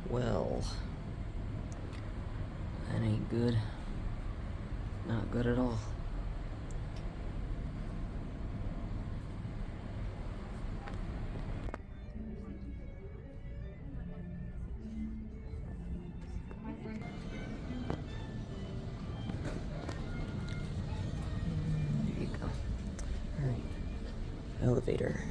Well, that ain't good. Not good at all. There you go. Alright. Elevator.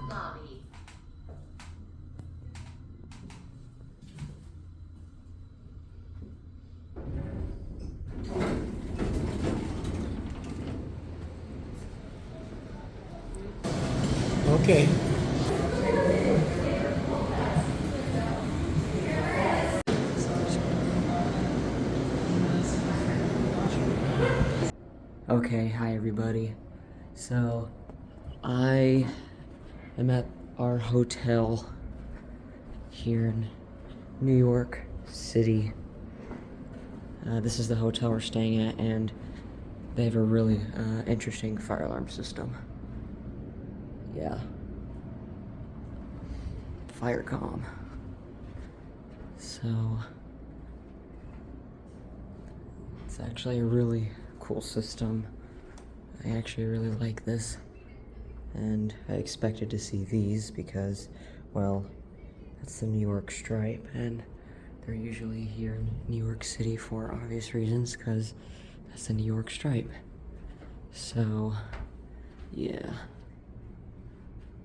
Lobby. Okay. Okay, hi everybody. So, I am at our hotel here in New York City. This is the hotel we're staying at, and they have a really interesting fire alarm system. Yeah. Firecom. So, it's actually a really cool system. I actually really like this, and I expected to see these because, well, that's the New York stripe, and they're usually here in New York City for obvious reasons, because that's the New York stripe. So, yeah.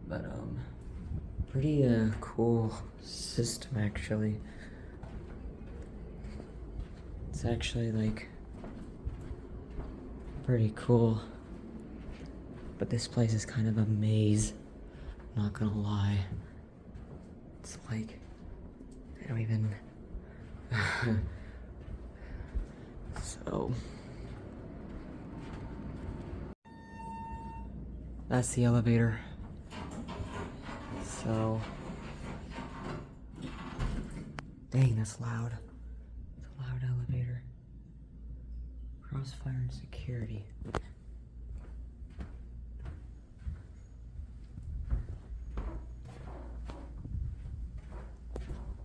But, pretty, cool system, actually. It's actually, like, pretty cool. But this place is kind of a maze, not gonna lie. It's like, I don't even... So... That's the elevator. So... Dang, that's loud. It's a loud elevator. Crossfire and security.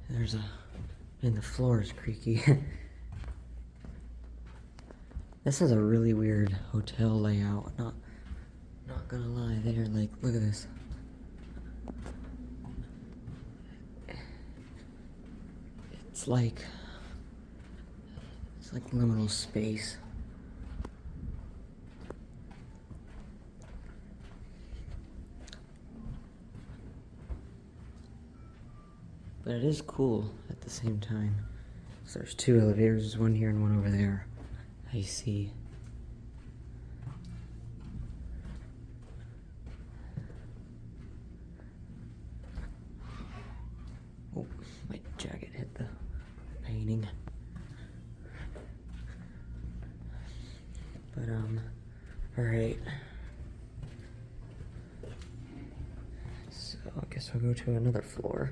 There's a... And the floor is creaky. This is a really weird hotel layout. Not gonna lie. They're like, look at this. It's like liminal space. But it is cool at the same time. So there's two elevators, there's one here and one over there. I see. Oh, my jacket hit the painting. But, alright. So, I guess I'll go to another floor.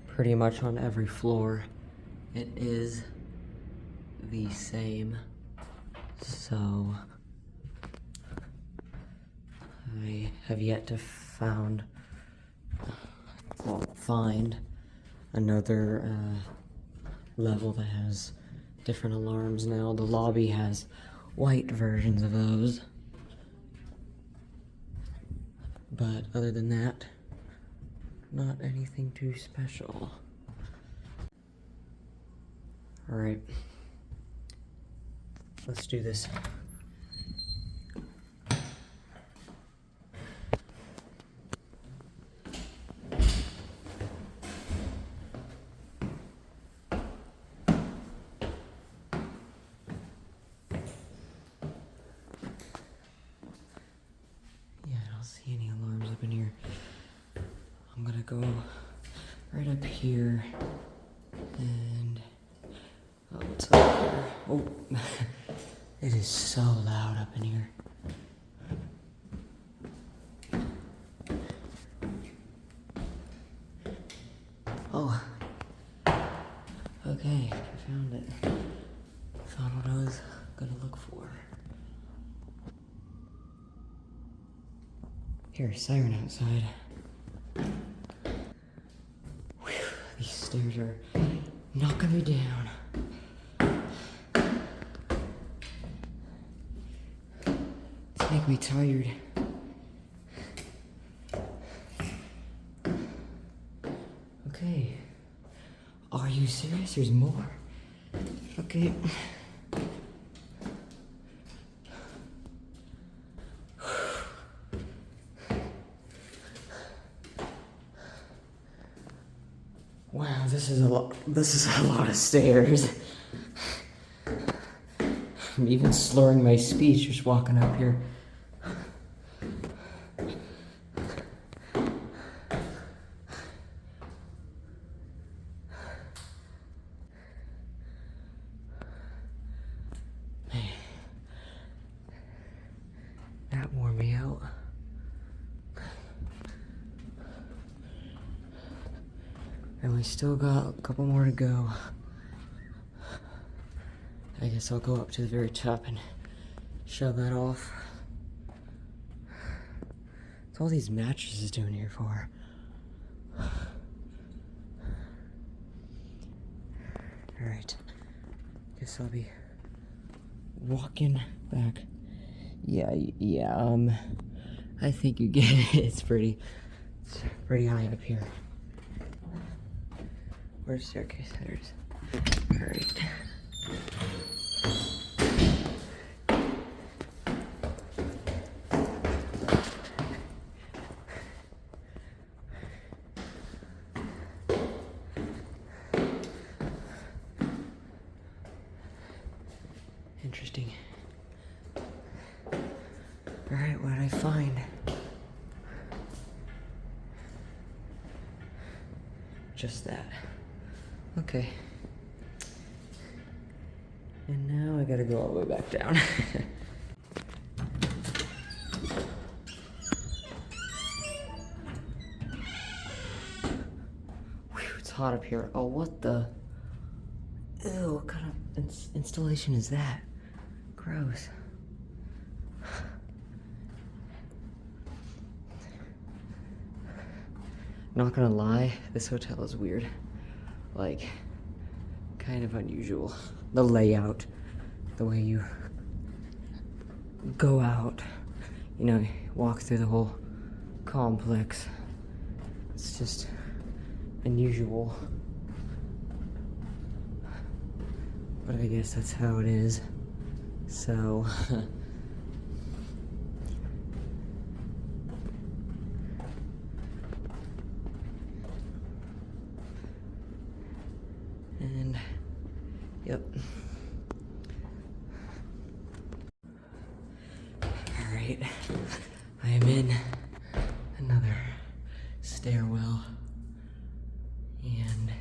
Pretty much on every floor, it is the same. So, I have yet to find another level that has different alarms now. The lobby has white versions of those. But other than that, not anything too special. Alright. Let's do this. go right up here. And oh, what's up here? Oh, it is so loud up in here. Oh, okay, I found it. Found what I was gonna look for. Here, siren outside. Whew, these stairs are knocking me down. They make me tired. Okay. Are you serious? There's more? Okay. Wow, this is a lot. This is a lot of stairs. I'm even slurring my speech just walking up here. Man, that wore me out. And we still got a couple more to go. I guess I'll go up to the very top and shove that off. What's all these mattresses doing here for? Alright. Guess I'll be walking back. Yeah, I think you get it. It's pretty high up here. Where's the staircase? There it is. Alright. Interesting. Alright, what did I find? Just that. Okay. And now I gotta go all the way back down. Whew, it's hot up here. Oh, what the? Ew, what kind of installation is that? Gross. Not gonna lie, this hotel is weird. Like, kind of unusual. The layout, the way you go out, you know, walk through the whole complex. It's just unusual. But I guess that's how it is. So, and, yep. Alright, I am in another stairwell, and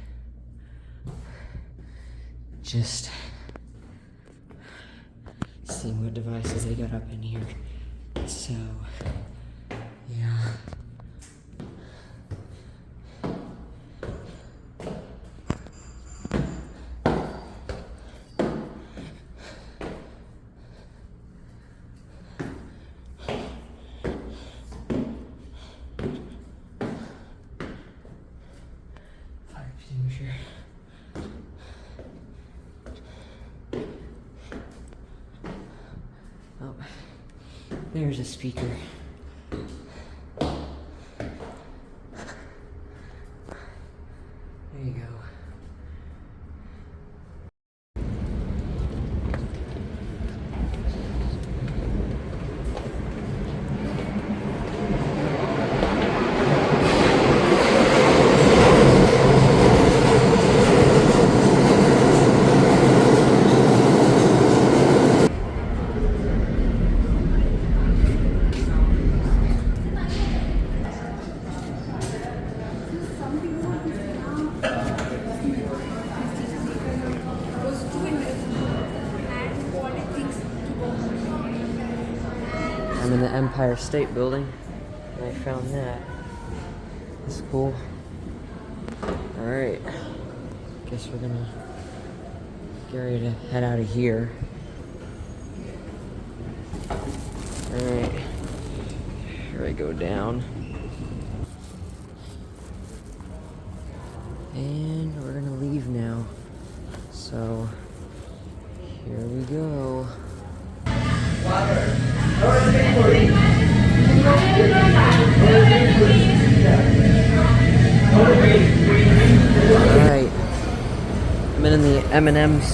just seeing what devices they got up in here. So, yeah. Fire extinguisher. Oh, there's a speaker. There you go. I'm in the Empire State Building, and I found that. That's cool. Alright. Guess we're gonna get ready to head out of here. Alright. Here I go down. And we're gonna leave now. So, here we go. Alright. I'm in the M&M's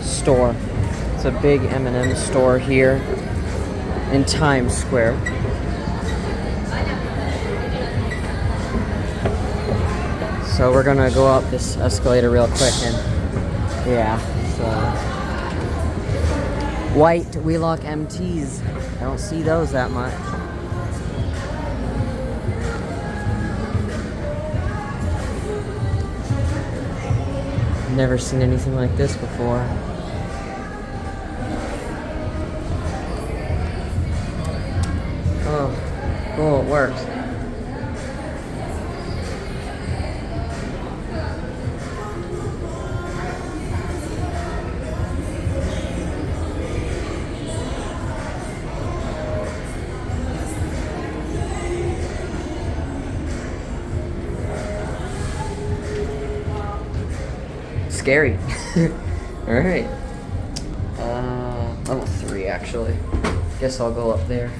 store. It's a big M&M's store here in Times Square. So we're gonna go up this escalator real quick and yeah, so white Wheelock MTs. I don't see those that much. Never seen anything like this before. Oh, cool, it works. Scary. Alright. Level 3 actually. Guess I'll go up there.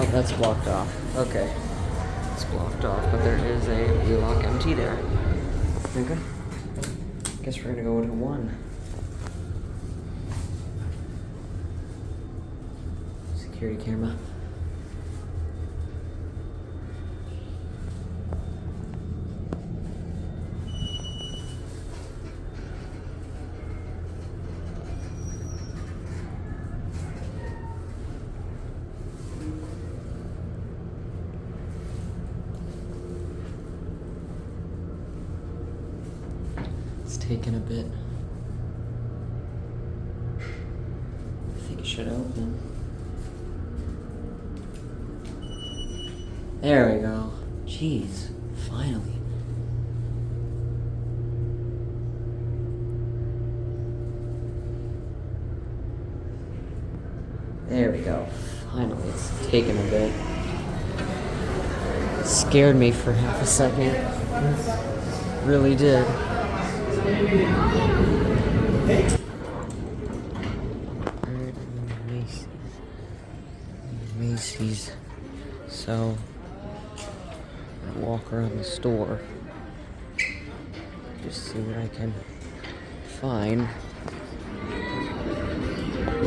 Oh, that's blocked off. Okay. It's blocked off, but there is a Wheelock MT there. Okay. Guess we're gonna go to 1. Security camera. It's taking a bit. I think it should open. There we go. Jeez, finally. There we go. Finally, it's taken a bit. It scared me for half a second. It really did. Macy's. So I walk around the store, just see what I can find.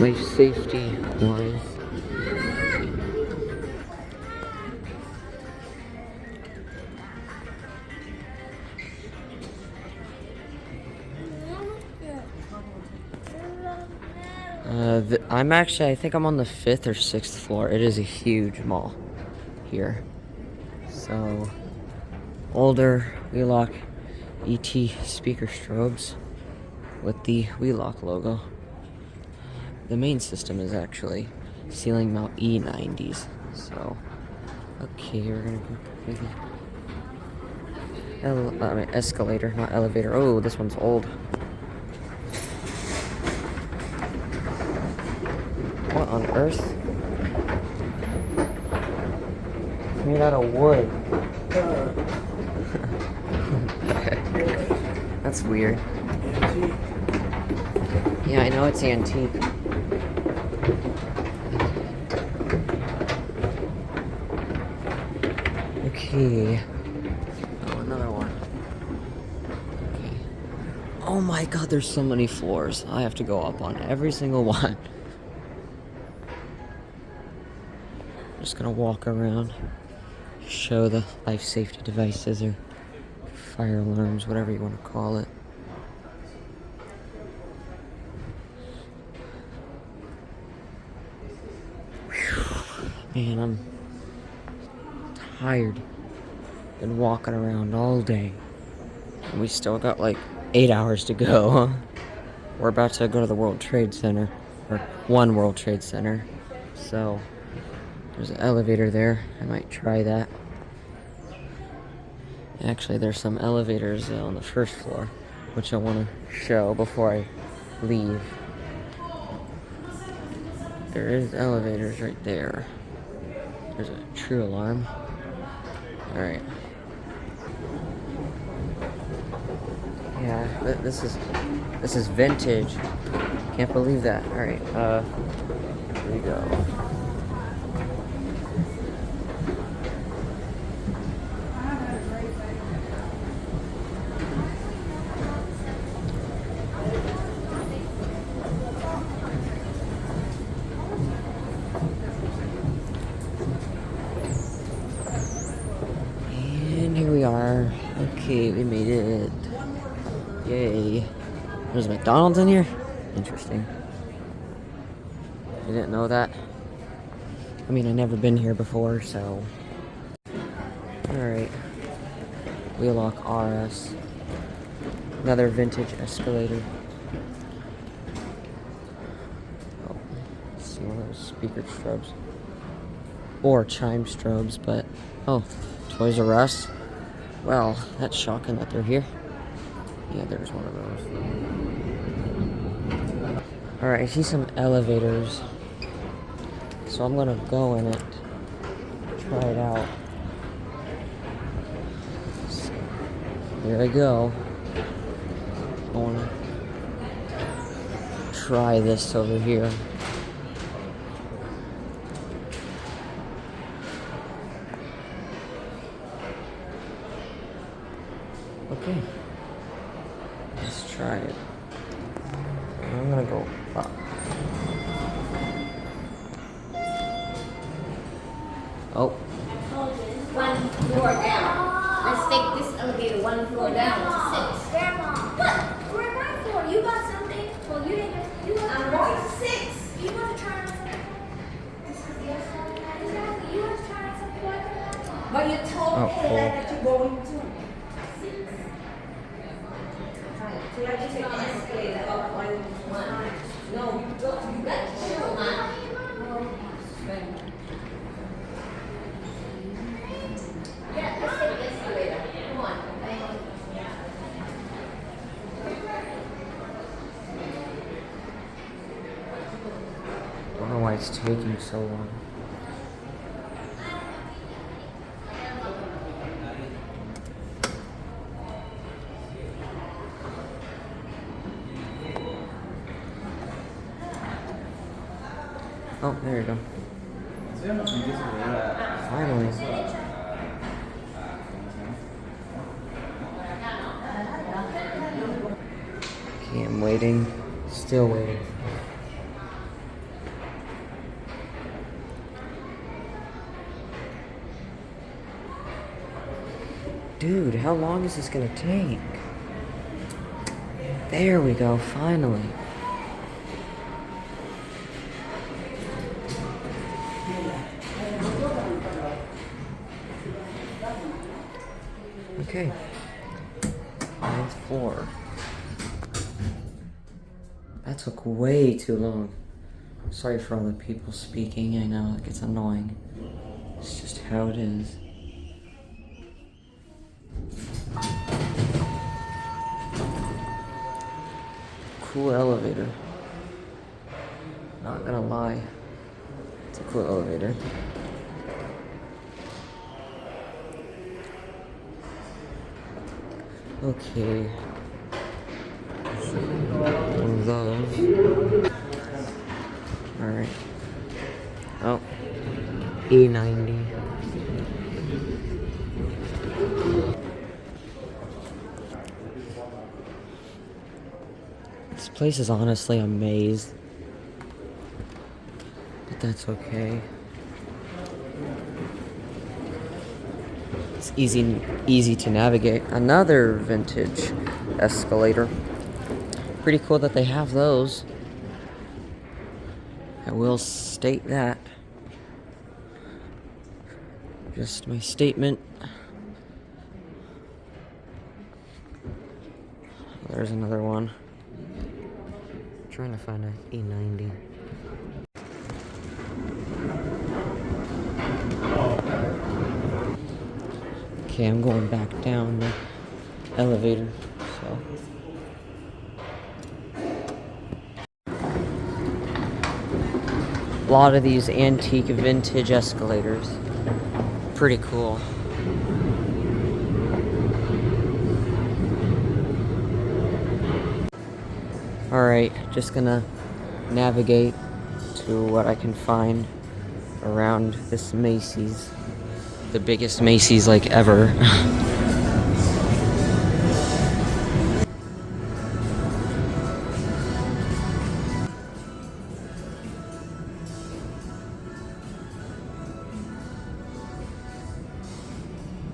Life safety wise. I think I'm on the 5th or 6th floor. It is a huge mall here. So, older Wheelock ET speaker strobes with the Wheelock logo. The main system is actually ceiling mount E90s. So, okay, we're gonna go maybe escalator, not elevator. Oh, this one's old. What on earth? It's made out of wood. That's weird. Yeah, I know it's antique. Okay. Oh, another one. Okay. Oh my god, there's so many floors. I have to go up on every single one. Just gonna walk around, show the life safety devices or fire alarms, whatever you want to call it. Man, I'm tired. Been walking around all day. And we still got like 8 hours to go. We're about to go to the World Trade Center. Or One World Trade Center. So, there's an elevator there. I might try that. Actually, there's some elevators on the first floor, which I want to show before I leave. There is elevators right there. There's a true alarm. Alright. Yeah, this is vintage. Can't believe that. Alright, here we go. And here we are. Okay, we made it. Yay. There's McDonald's in here? Interesting. I didn't know that. I mean, I've never been here before, so. Alright. Wheelock RS. Another vintage escalator. Oh, let's see, one of those speaker strobes. Or chime strobes, but. Oh, Toys R Us. Well, that's shocking that they're here. Yeah, there's one of those. Alright, I see some elevators. So I'm gonna go in it. Try it out. So, here I go. I wanna try this over here. Okay. Let's try it. I'm gonna go up. Oh. One floor down. Let's take this elevator one floor down to 6. Grandma. What? We're not floor. You got something? Well, you didn't. I'm going to 6. You want to try on something? This is the escalator. Exactly. You want to try on something like that? But you told me cool. that you're going to 6. So I just take the escalator up 1. No, you got to show mine. Yeah, let's take the escalator. Come on. Don't know why it's taking so long. Oh, there you go. Finally. Okay, I'm waiting. Still waiting. Dude, how long is this gonna take? There we go, finally. Okay. 9th floor. That took way too long. Sorry for all the people speaking, I know it gets annoying. It's just how it is. Cool elevator. Not gonna lie. It's a cool elevator. Okay. One of those. Alright. Oh. E90. This place is honestly a maze. But that's okay. It's easy to navigate. Another vintage escalator. Pretty cool that they have those. I will state that. Just my statement. There's another one. I'm trying to find an E90. Okay, I'm going back down the elevator, so. A lot of these antique vintage escalators. Pretty cool. Alright, just gonna navigate to what I can find around this Macy's. The biggest Macy's like ever.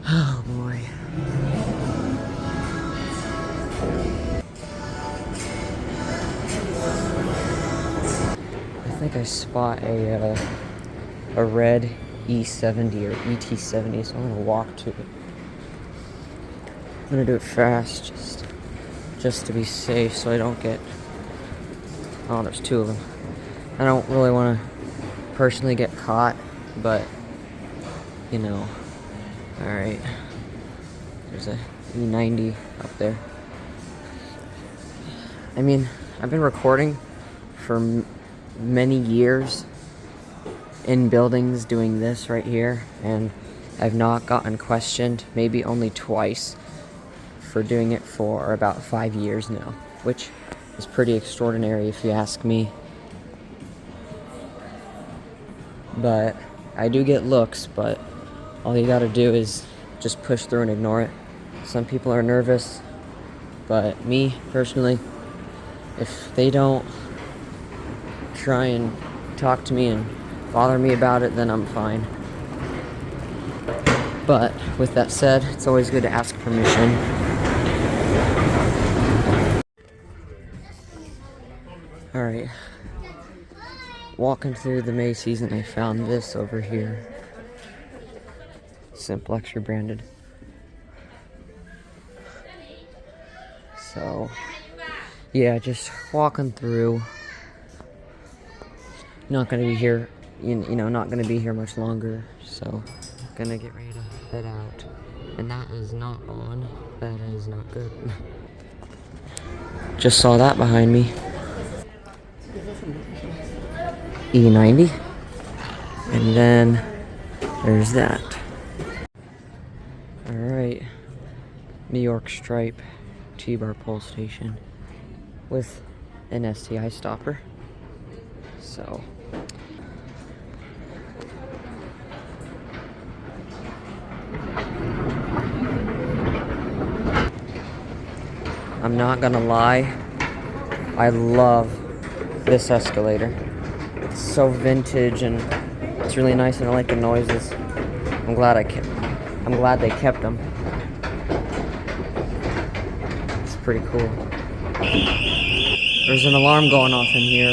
Oh boy. I think I spot a red E70 or ET70, so I'm gonna walk to it. I'm gonna do it fast, just to be safe, so I don't get. Oh, there's two of them. I don't really want to personally get caught, but you know. All right. There's a E90 up there. I mean, I've been recording for many years in buildings doing this right here, and I've not gotten questioned, maybe only twice, for doing it for about 5 years now, which is pretty extraordinary if you ask me. But I do get looks, but all you gotta do is just push through and ignore it. Some people are nervous, but me personally, if they don't try and talk to me and bother me about it, then I'm fine. But with that said, it's always good to ask permission. Alright, walking through the Macy's and I found this over here. Simplex rebranded. So, yeah, just walking through. Not gonna be here, you know, not gonna be here much longer, so gonna get ready to head out. And that is not on. That is not good. Just saw that behind me. E90. And then there's that. Alright. New York Stripe T-bar pole station with an STI stopper. So I'm not gonna lie, I love this escalator. It's so vintage and it's really nice, and I like the noises. I'm glad they kept them. It's pretty cool. There's an alarm going off in here.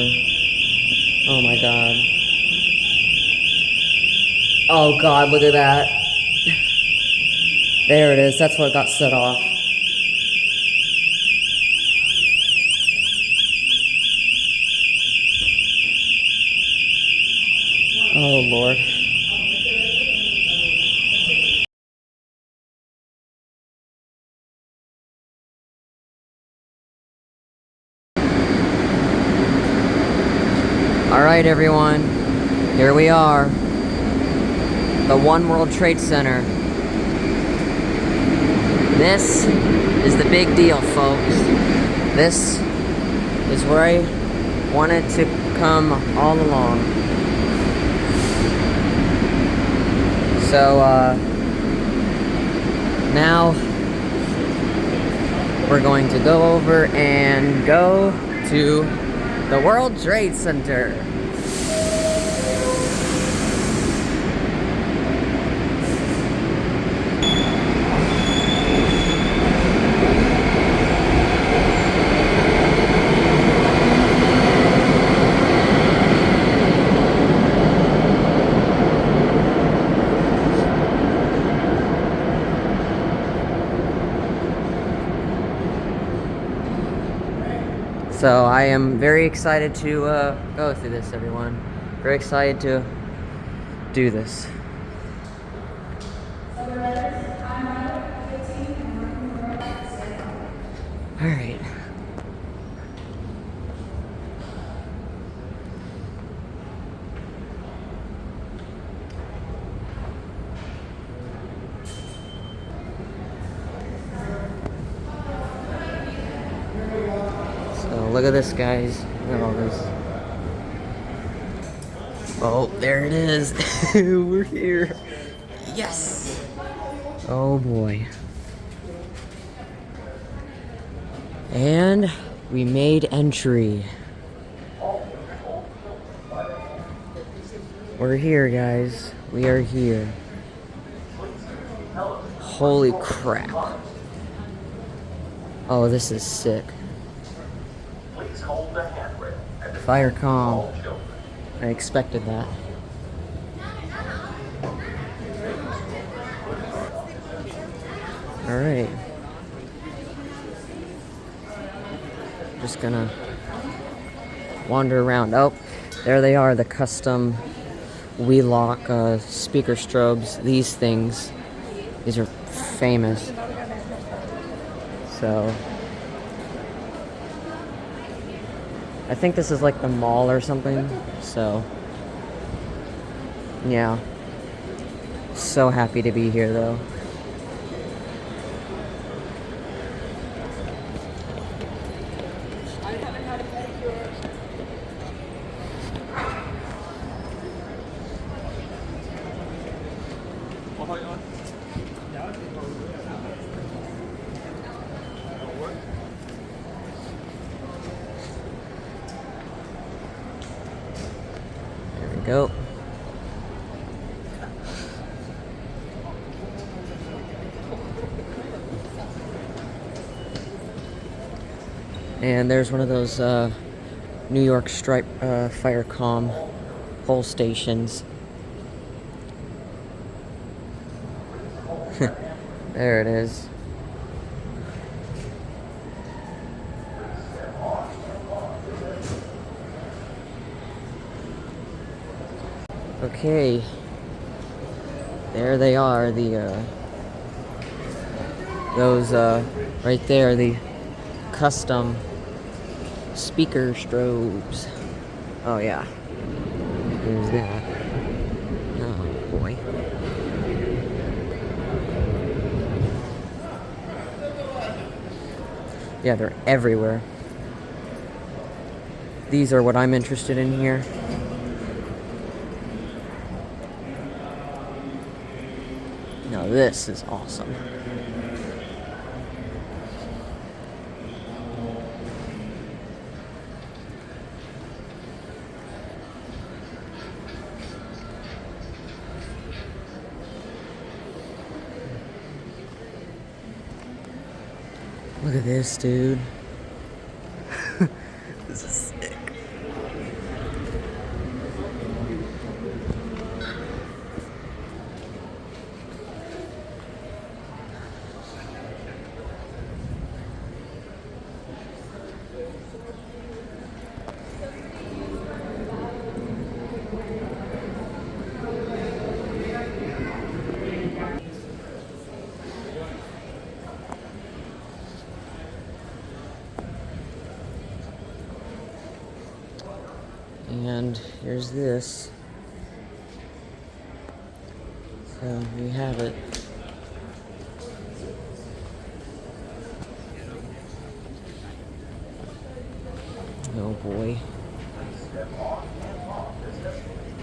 Oh my god. Oh god, look at that. There it is, that's what got set off. Oh Lord. Alright everyone, here we are. The One World Trade Center. This is the big deal, folks. This is where I wanted to come all along. So, now we're going to go over and go to the World Trade Center. So I am very excited to go through this, everyone. Very excited to do this. All right. So look at this, guys. Look at all this. Oh, there it is. We're here. Yes. Oh boy. And we made entry. We're here, guys. We are here. Holy crap. Oh, this is sick. Fire calm. I expected that. Alright. Just gonna wander around. Oh, there they are, the custom Wheelock speaker strobes. These things. These are famous. So I think this is like the mall or something. So yeah. So happy to be here though. There we go. And there's one of those New York Stripe fire calm pole stations. There it is. Okay. There they are, those right there, the custom speaker strobes. Oh yeah. There's that. Oh boy. Yeah, they're everywhere. These are what I'm interested in here. Now this is awesome. Look at this, dude. This is sick. And here's this. So we have it. Oh boy.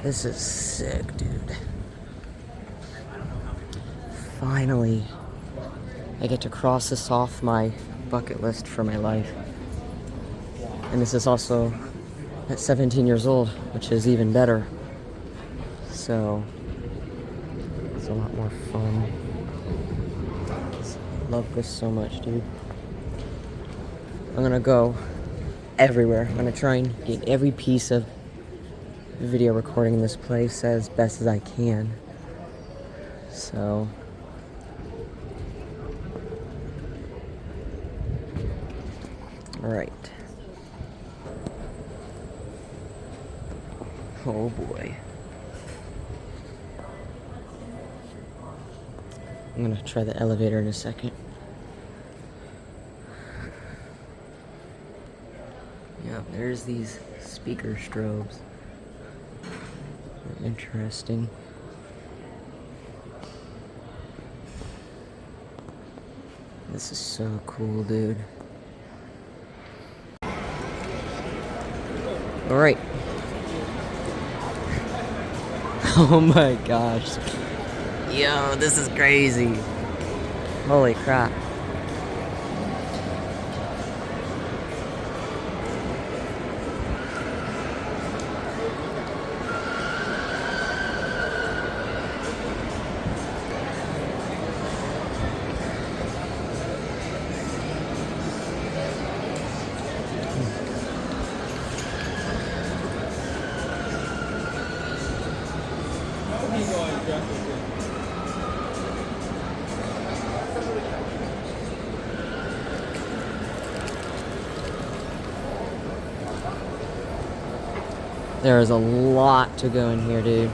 This is sick, dude. Finally, I get to cross this off my bucket list for my life. And this is also at 17 years old, which is even better. So it's a lot more fun. Love this so much, dude. I'm gonna go everywhere. I'm gonna try and get every piece of video recording in this place as best as I can. So all right. Oh boy. I'm gonna try the elevator in a second. Yeah, there's these speaker strobes. They're interesting. This is so cool, dude. Alright. Oh my gosh. Yo, this is crazy. Holy crap. There is a lot to go in here, dude.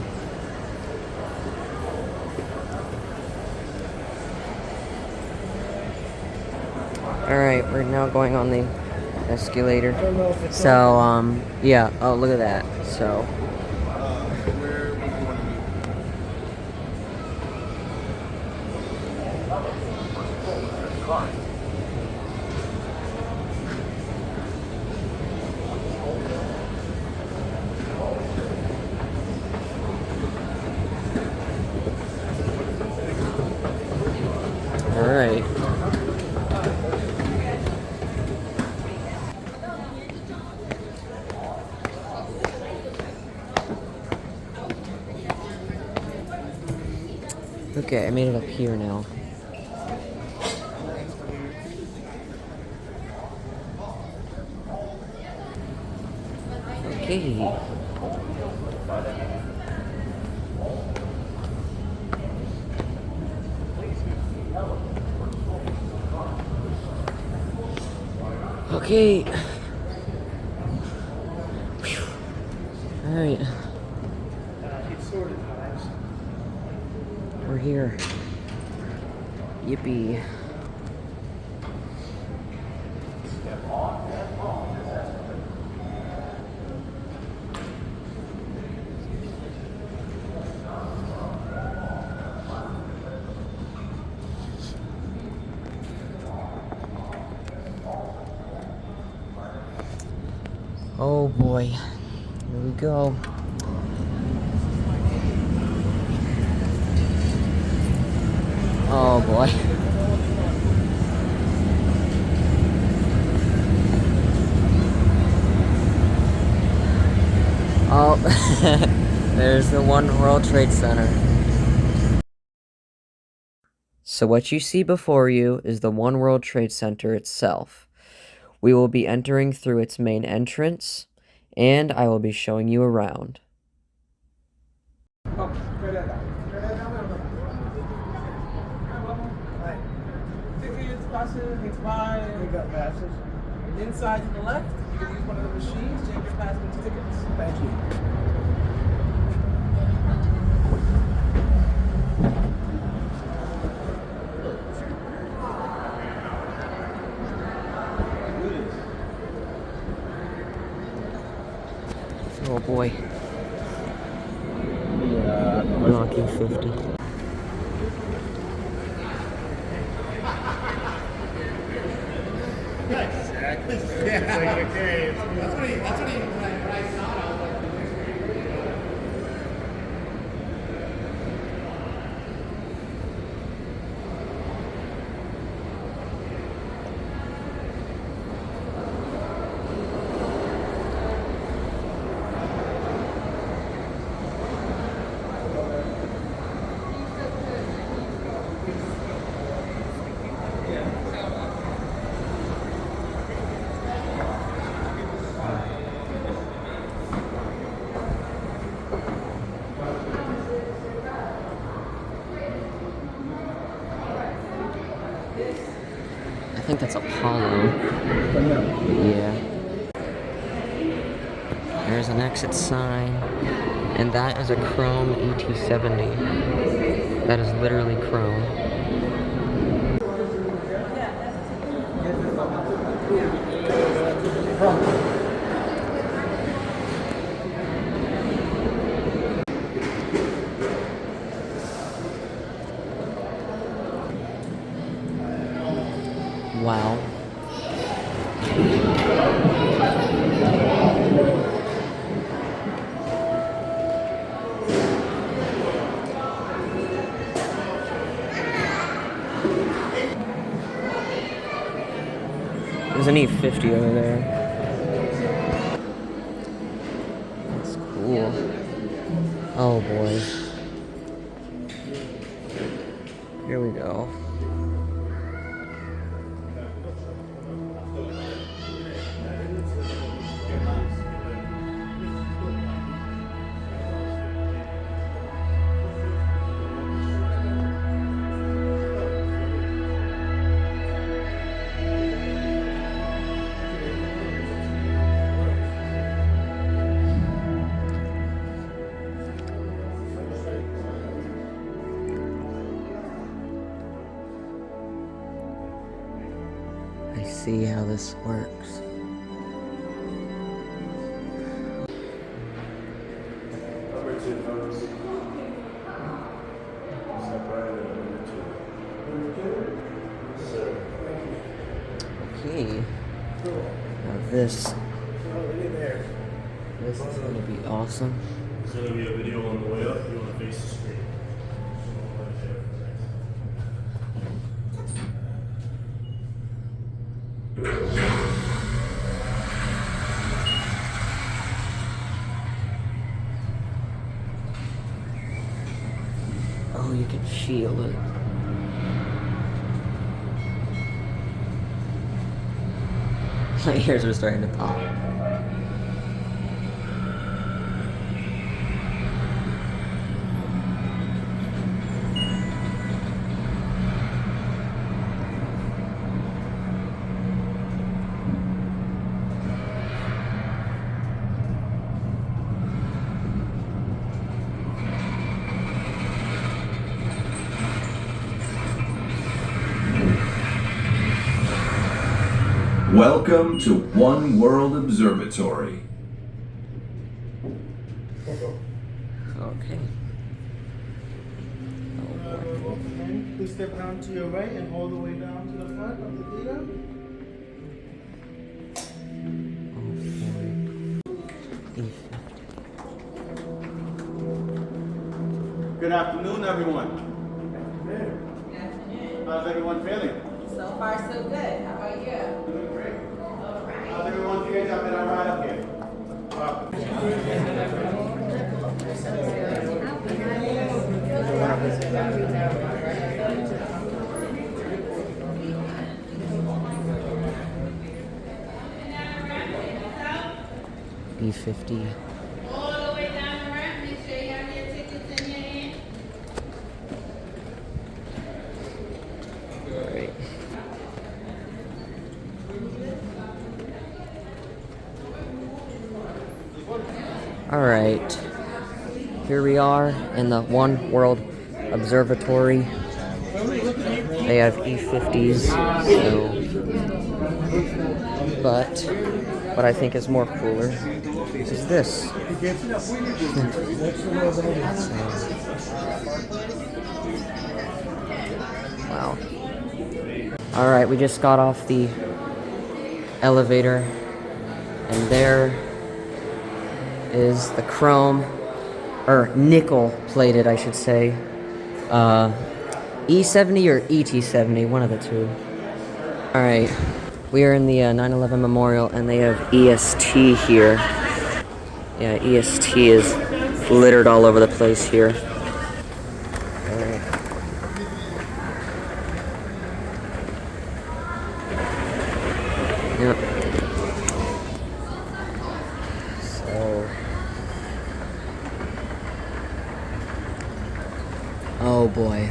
Alright, we're now going on the escalator. So, yeah. Oh, look at that. So. Where would you want to meet? Alright. Okay, I made it up here now. Okay. Okay. Alright. We're here. Yippee. Oh boy. Here we go. Oh boy. Oh, there's the One World Trade Center. So what you see before you is the One World Trade Center itself. We will be entering through its main entrance, and I will be showing you around. Tickets, passes, expired. We got passes. Inside to the left, you can use one of the machines, change your pass into tickets. Thank you. Oh boy. Knocking 50. Exactly. Yeah. It's like, okay. That's what he, when I saw it, I was like, I think that's Apollo. Yeah. there's an exit sign, and that is a chrome ET70. That is literally chrome. Wow. There's an E50 over there. That's cool. Oh boy. Here we go. I see how this works. Okay. Now this is gonna be awesome. There's going to be a video on the way up. You want to face the screen. Oh, you can feel it. My ears are starting to pop. Welcome to One World Observatory. Okay. Oh boy. Please step down to your right and all the way down to the front of the theater. Good afternoon, everyone. How's everyone feeling? So far, so good. How about you? Doing great. How's everyone feeling after that ride up here? E50. All the way down the ramp, make sure you have your tickets in your hand. Alright. Alright. Here we are in the One World Observatory. They have E50s, so. But what I think is more cooler is this. Wow. Alright, we just got off the elevator, and there is the chrome, or nickel plated, I should say, E70 or ET70, one of the two. Alright, we are in the 9/11 Memorial, and they have EST here. Yeah, EST is littered all over the place here. Alright. Yep. So. Oh boy.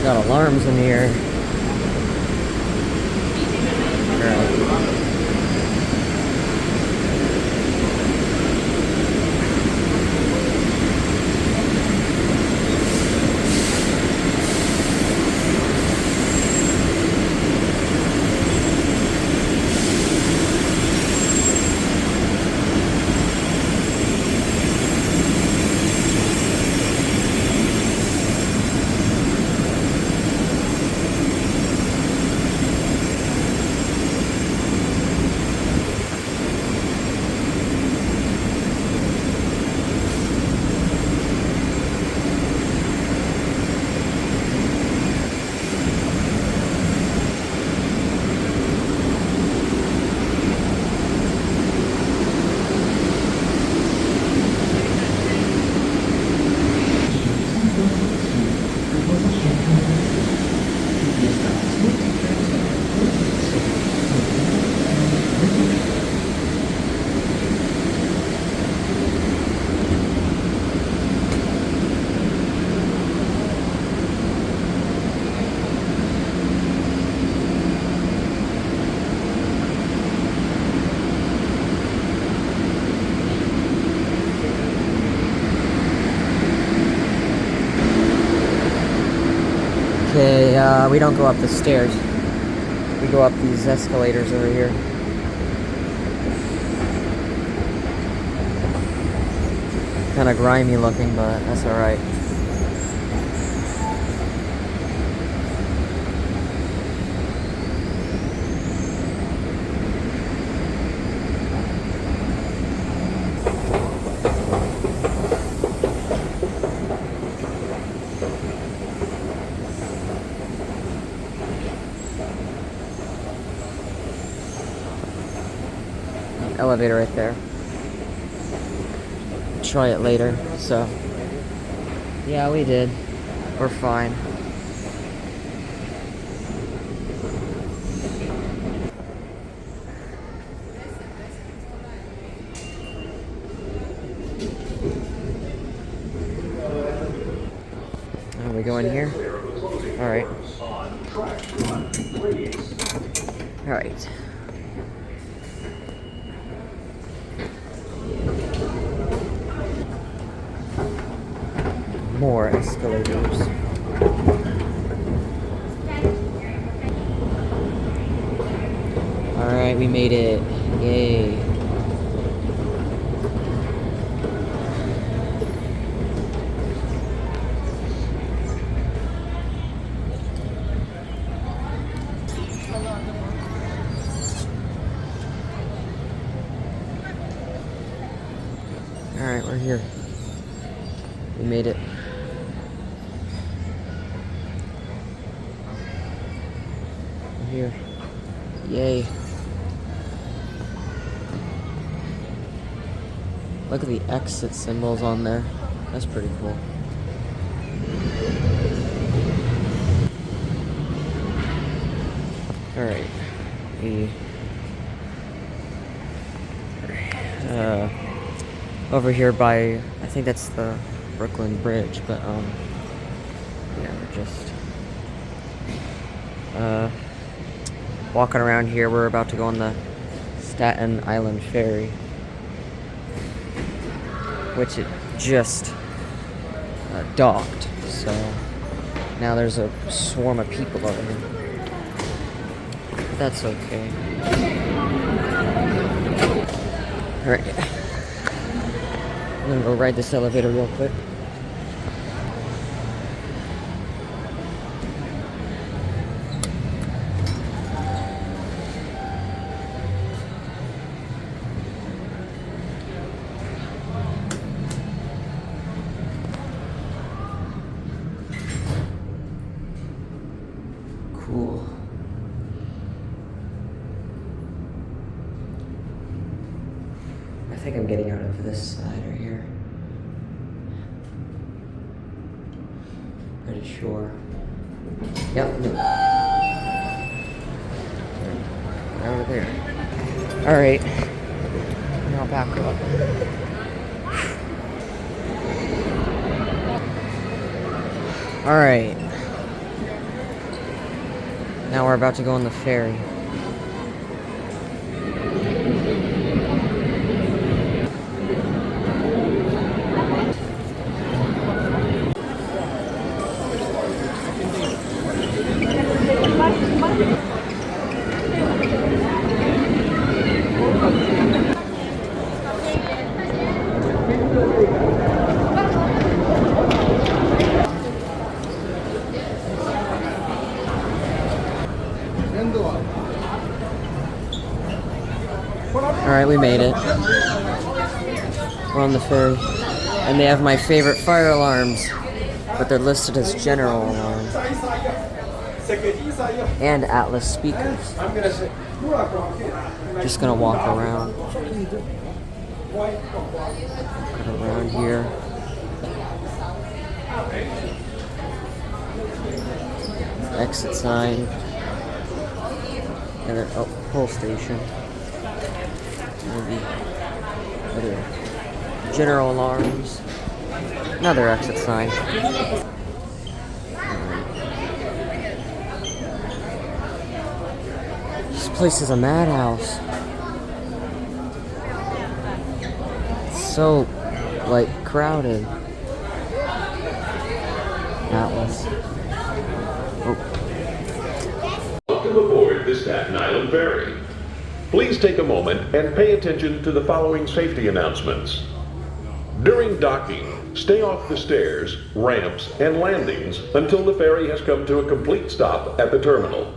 Got alarms in here. Alright. Okay, we don't go up the stairs. We go up these escalators over here. Kind of grimy looking, but that's alright. Elevator right there. Try it later. So yeah, we did. We're fine. We go in here. All right. All right. More escalators. Alright, we made it. Yay. Alright, we're here. We made it. Here. Yay. Look at the exit symbols on there. That's pretty cool. Alright. Over here by, I think that's the Brooklyn Bridge, but yeah, we're just walking around here. We're about to go on the Staten Island Ferry, which it just docked, so now there's a swarm of people over here. But that's okay. Alright. I'm gonna go ride this elevator real quick. Cool. I think I'm getting out of this side right here. Pretty sure. Yep. No. Over there. Alright. Now back up. Alright. we're about to go on the ferry. Alright, we made it. We're on the ferry. And they have my favorite fire alarms, but they're listed as general alarms. And Atlas speakers. Just gonna walk around. Around here. Exit sign. And then, oh, pull station. Maybe other general alarms. Another exit sign. This place is a madhouse. It's so, like, crowded. Atlas. Oh. Welcome aboard the Staten Island Ferry. Please take a moment and pay attention to the following safety announcements. During docking, stay off the stairs, ramps, and landings until the ferry has come to a complete stop at the terminal.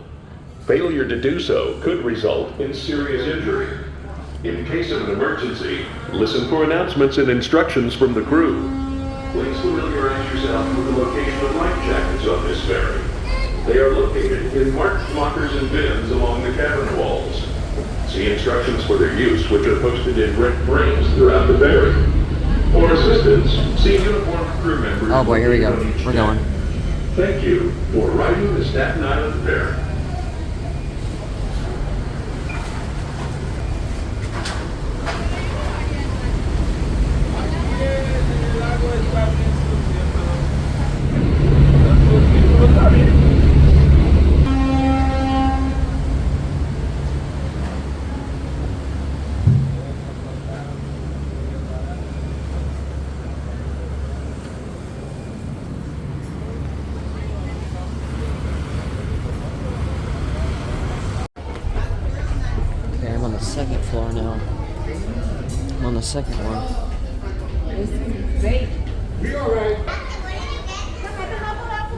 Failure to do so could result in serious injury. In case of an emergency, listen for announcements and instructions from the crew. Please familiarize yourself with the location of life jackets on this ferry. They are located in marked lockers and bins along the cabin walls. See instructions for their use, which are posted in red frames throughout the ferry. For assistance, see uniformed crew members. Oh boy, here we go. We're going. Thank you for riding the Staten Island Ferry. I'm on the second floor now. I'm on the second one.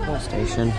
Pull station.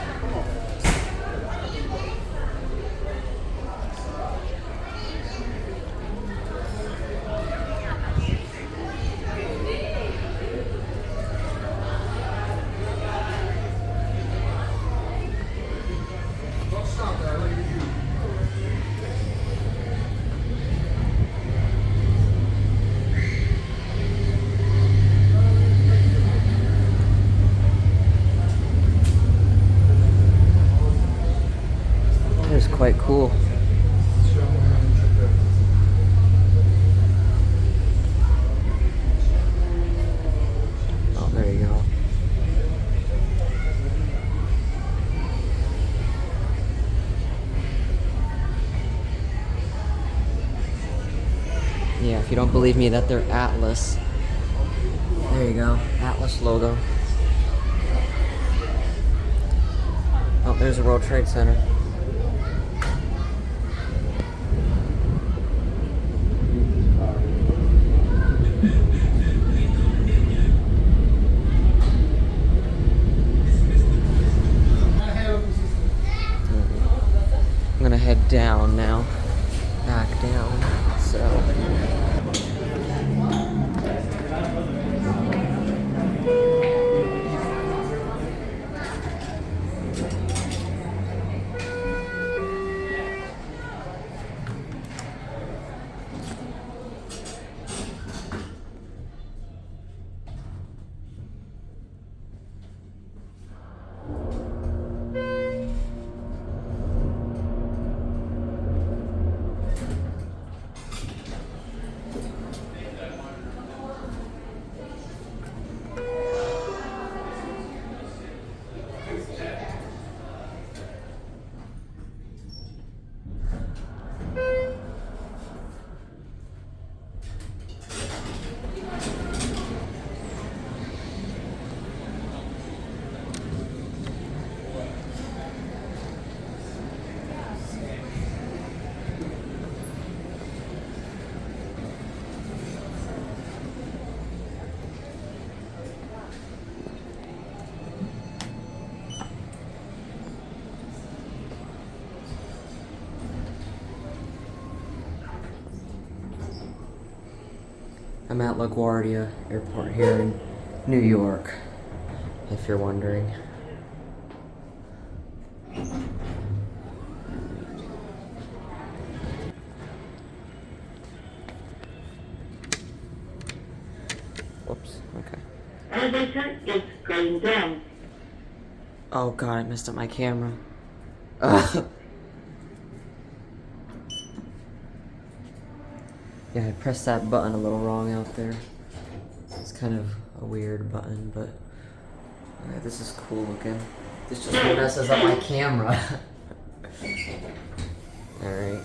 It's quite cool. Oh, there you go. Yeah, if you don't believe me that they're Atlas, there you go, Atlas logo. Oh, there's the World Trade Center. I'm gonna head down now. Back down. So. I'm at LaGuardia Airport here in New York, if you're wondering. Whoops, okay. Elevator is going down. Oh god, I messed up my camera. Ugh. Yeah, I pressed that button a little wrong out there. It's kind of a weird button, but alright, this is cool looking. This just messes up my camera. Alright.